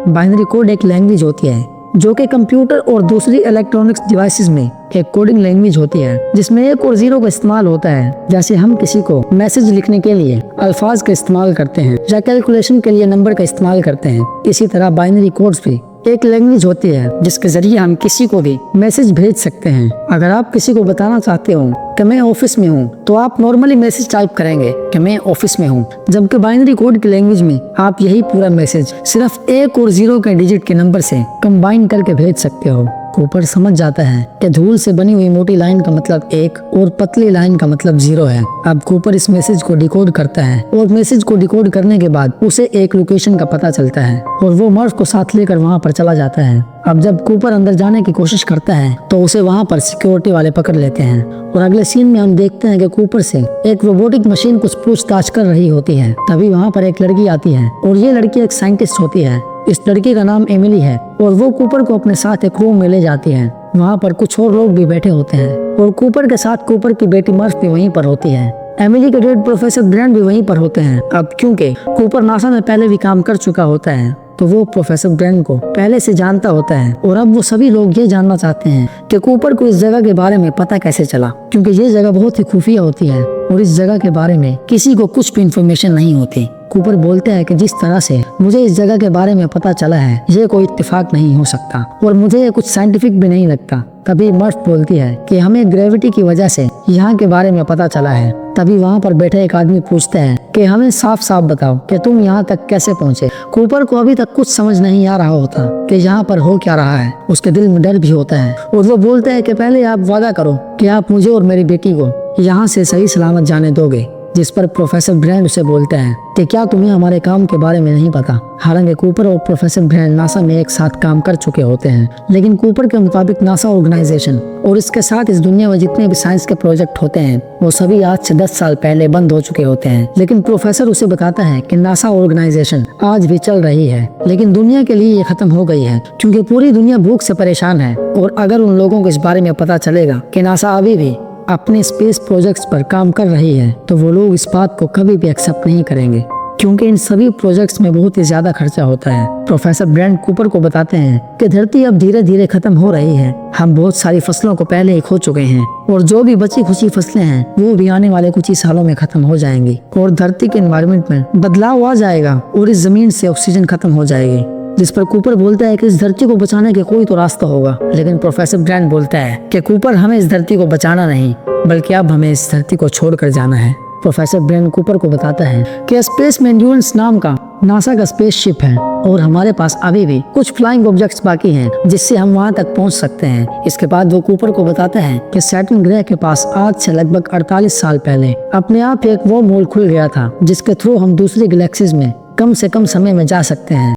Binary code एक language होती है जो कि कंप्यूटर और दूसरी इलेक्ट्रॉनिक्स डिवाइसेस में एक कोडिंग लैंग्वेज होती है जिसमें 1 और 0 का इस्तेमाल होता है। जैसे हम किसी को मैसेज लिखने के लिए अल्फाज का इस्तेमाल करते हैं या कैलकुलेशन के लिए नंबर का इस्तेमाल करते हैं, इसी तरह बाइनरी कोड्स भी एक लैंग्वेज होती है जिसके जरिए हम किसी को भी मैसेज भेज सकते हैं। अगर आप किसी को बताना चाहते हो कि मैं ऑफिस में हूँ तो आप नॉर्मली मैसेज टाइप करेंगे कि मैं ऑफिस में हूँ, जबकि बाइनरी कोड की लैंग्वेज में आप यही पूरा मैसेज सिर्फ 1 और 0 के डिजिट के नंबर से कंबाइन करके भेज सकते हो। कूपर समझ जाता है कि धूल से बनी हुई मोटी लाइन का मतलब 1 और पतली लाइन का मतलब 0 है। अब कूपर इस मैसेज को डिकोड करता है और मैसेज को डिकोड करने के बाद उसे एक लोकेशन का पता चलता है और वो मर्फ को साथ लेकर वहाँ पर चला जाता है। अब जब कूपर अंदर जाने की कोशिश करता है तो उसे वहाँ पर सिक्योरिटी वाले पकड़ लेते हैं और अगले सीन में हम देखते हैं कि कूपर से एक रोबोटिक मशीन कुछ पूछताछ कर रही होती है। तभी वहाँ पर एक लड़की आती है और ये लड़की एक साइंटिस्ट होती है। इस लड़की का नाम एमिली है और वो कूपर को अपने साथ एक रूम में ले जाती है। वहाँ पर कुछ और लोग भी बैठे होते हैं और कूपर के साथ कूपर की बेटी मर्फ भी वहीं पर होती है। एमिली के डेड प्रोफेसर ब्रेंड भी वहीं पर होते हैं। अब क्योंकि कूपर नासा में पहले भी काम कर चुका होता है तो वो प्रोफेसर ब्रेंड को पहले से जानता होता है और अब वो सभी लोग ये जानना चाहते हैं कि कूपर को इस जगह के बारे में पता कैसे चला, क्योंकि ये जगह बहुत ही खुफिया होती है और इस जगह के बारे में किसी को कुछ भी इंफॉर्मेशन नहीं होती। कूपर बोलते हैं कि जिस तरह से मुझे इस जगह के बारे में पता चला है ये कोई इत्तेफाक नहीं हो सकता और मुझे ये कुछ साइंटिफिक भी नहीं लगता। तभी मर्फ बोलती है कि हमें ग्रेविटी की वजह से यहाँ के बारे में पता चला है। तभी वहाँ पर बैठा एक आदमी पूछता है कि हमें साफ साफ बताओ कि तुम यहाँ तक कैसे पहुँचे। कूपर को अभी तक कुछ समझ नहीं आ रहा होता कि यहाँ पर हो क्या रहा है। उसके दिल में डर भी होता है और वो बोलता है कि पहले आप वादा करो कि आप मुझे और मेरी बेटी को यहाँ से सही सलामत जाने दोगे। जिस पर प्रोफेसर ब्रेंड उसे बोलता है कि क्या तुम्हें हमारे काम के बारे में नहीं पता। हालांकि कूपर और प्रोफेसर ब्रेंड नासा में एक साथ काम कर चुके होते हैं, लेकिन कूपर के मुताबिक नासा ऑर्गेनाइजेशन और इसके साथ इस दुनिया में जितने भी साइंस के प्रोजेक्ट होते हैं वो सभी आज से 10 साल पहले बंद हो चुके होते हैं। लेकिन प्रोफेसर उसे बताता है कि नासा ऑर्गेनाइजेशन आज भी चल रही है, लेकिन दुनिया के लिए ये खत्म हो गई है क्योंकि पूरी दुनिया भूख से परेशान है। और अगर उन लोगों को इस बारे में पता चलेगा कि नासा अभी भी अपने स्पेस प्रोजेक्ट्स पर काम कर रही है तो वो लोग इस बात को कभी भी एक्सेप्ट नहीं करेंगे, क्योंकि इन सभी प्रोजेक्ट्स में बहुत ही ज्यादा खर्चा होता है। प्रोफेसर ब्रेंड कूपर को बताते हैं कि धरती अब धीरे धीरे खत्म हो रही है। हम बहुत सारी फसलों को पहले ही खो चुके हैं और जो भी बची खुची फसलें हैं वो भी आने वाले कुछ ही सालों में खत्म हो जाएंगी और धरती के एनवायरनमेंट में बदलाव आ जाएगा और इस जमीन से ऑक्सीजन खत्म हो जाएगी। जिस पर कूपर बोलता है कि इस धरती को बचाने के कोई तो रास्ता होगा, लेकिन प्रोफेसर ब्रेंड बोलता है कि कूपर हमें इस धरती को बचाना नहीं बल्कि अब हमें इस धरती को छोड़कर जाना है। प्रोफेसर ब्रेंड कूपर को बताता है कि स्पेस में एंड्योरेंस नाम का नासा का स्पेसशिप है और हमारे पास अभी भी कुछ फ्लाइंग ऑब्जेक्ट्स बाकी हैं जिससे हम वहां तक पहुंच सकते हैं। इसके बाद वो कूपर को बताता है कि सैटर्न ग्रह के पास आज से लगभग 48 साल पहले अपने आप एक वो मोल खुल गया था जिसके थ्रू हम दूसरी गैलेक्सीज में कम से कम समय में जा सकते हैं।